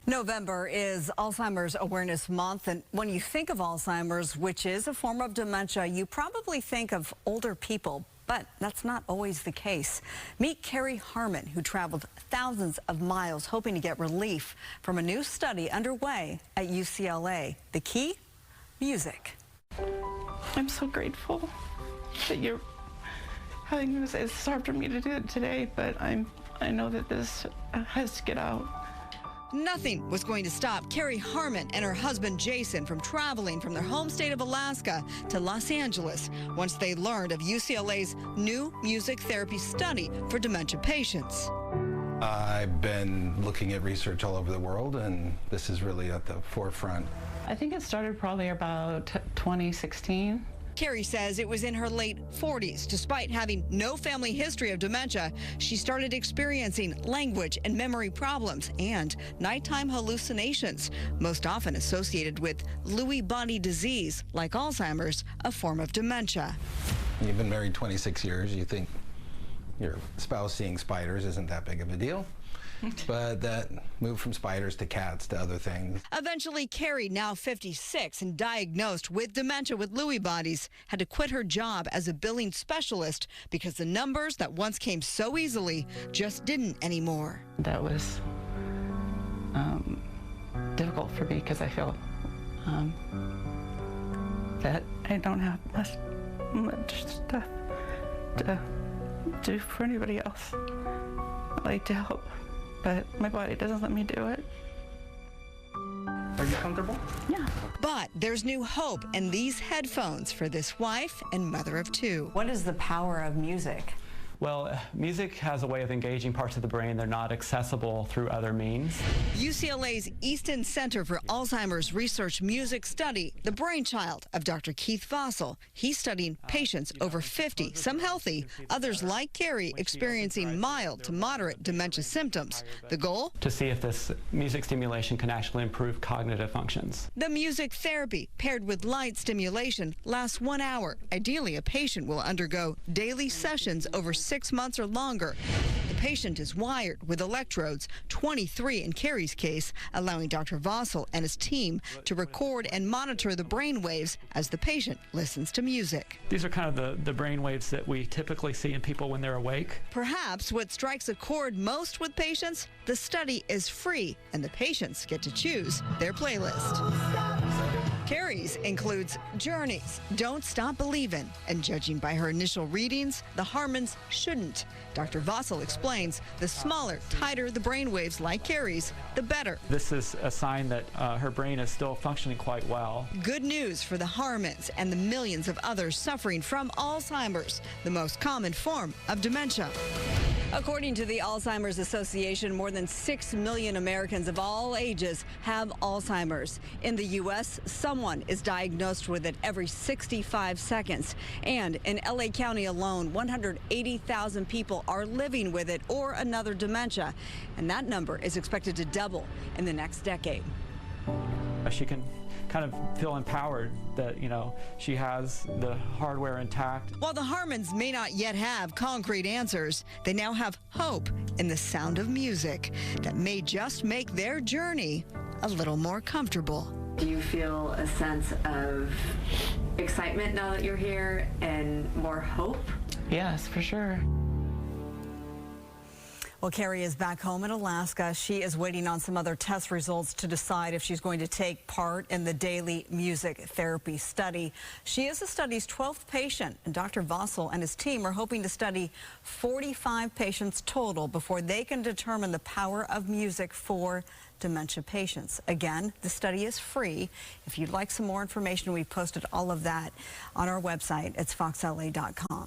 November is Alzheimer's Awareness Month, and when you think of Alzheimer's, which is a form of dementia, you probably think of older people, but that's not always the case. Meet Carrie Harmon, who traveled thousands of miles hoping to get relief from a new study underway at UCLA. The key? Music. I'm so grateful that you're having this. It's hard for me to do it today, but I know that this has to get out. Nothing was going to stop Carrie Harmon and her husband Jason from traveling from their home state of Alaska to Los Angeles once they learned of UCLA's new music therapy study for dementia patients. I've been looking at research all over the world, and this is really at the forefront. I think it started probably about 2016. Carrie says it was in her late 40s. Despite having no family history of dementia, she started experiencing language and memory problems and nighttime hallucinations, most often associated with Lewy body disease, like Alzheimer's, a form of dementia. You've been married 26 years. You think your spouse seeing spiders isn't that big of a deal. But that moved from spiders to cats to other things. Eventually, Carrie, now 56 and diagnosed with dementia with Lewy bodies, had to quit her job as a billing specialist because the numbers that once came so easily just didn't anymore. That was difficult for me because I feel that I don't have much stuff to do for anybody else. I like to help, but my body doesn't let me do it. Are you comfortable? Yeah. But there's new hope in these headphones for this wife and mother of two. What is the power of music? Well, music has a way of engaging parts of the brain. They're not accessible through other means. UCLA's Easton Center for Alzheimer's Research Music Study, the brainchild of Dr. Keith Vossel. He's studying patients over 50, some healthy, others like Carrie experiencing mild to moderate dementia symptoms. The goal? To see if this music stimulation can actually improve cognitive functions. The music therapy, paired with light stimulation, lasts 1 hour. Ideally, a patient will undergo daily sessions over 6 months or longer. The patient is wired with electrodes, 23 in Carrie's case, allowing Dr. Vossel and his team to record and monitor the brain waves as the patient listens to music. These are kind of the brain waves that we typically see in people when they're awake. Perhaps what strikes a chord most with patients, the study is free and the patients get to choose their playlist. Carrie's includes Journey's Don't Stop Believin', and judging by her initial readings, the Harmons shouldn't. Dr. Vossel explains the smaller, tighter the brain waves like Carrie's, the better. This is a sign that her brain is still functioning quite well. Good news for the Harmons and the millions of others suffering from Alzheimer's, the most common form of dementia. According to the Alzheimer's Association, more than 6 million Americans of all ages have Alzheimer's. In the U.S., someone is diagnosed with it every 65 seconds. And in L.A. County alone, 180,000 people are living with it or another dementia. And that number is expected to double in the next decade. She can kind of feel empowered that, she has the hardware intact. While the Harmons may not yet have concrete answers, they now have hope in the sound of music that may just make their journey a little more comfortable. Do you feel a sense of excitement now that you're here and more hope? Yes, for sure. Well, Carrie is back home in Alaska. She is waiting on some other test results to decide if she's going to take part in the daily music therapy study. She is the study's 12th patient, and Dr. Vossel and his team are hoping to study 45 patients total before they can determine the power of music for dementia patients. Again, the study is free. If you'd like some more information, we've posted all of that on our website. It's foxla.com.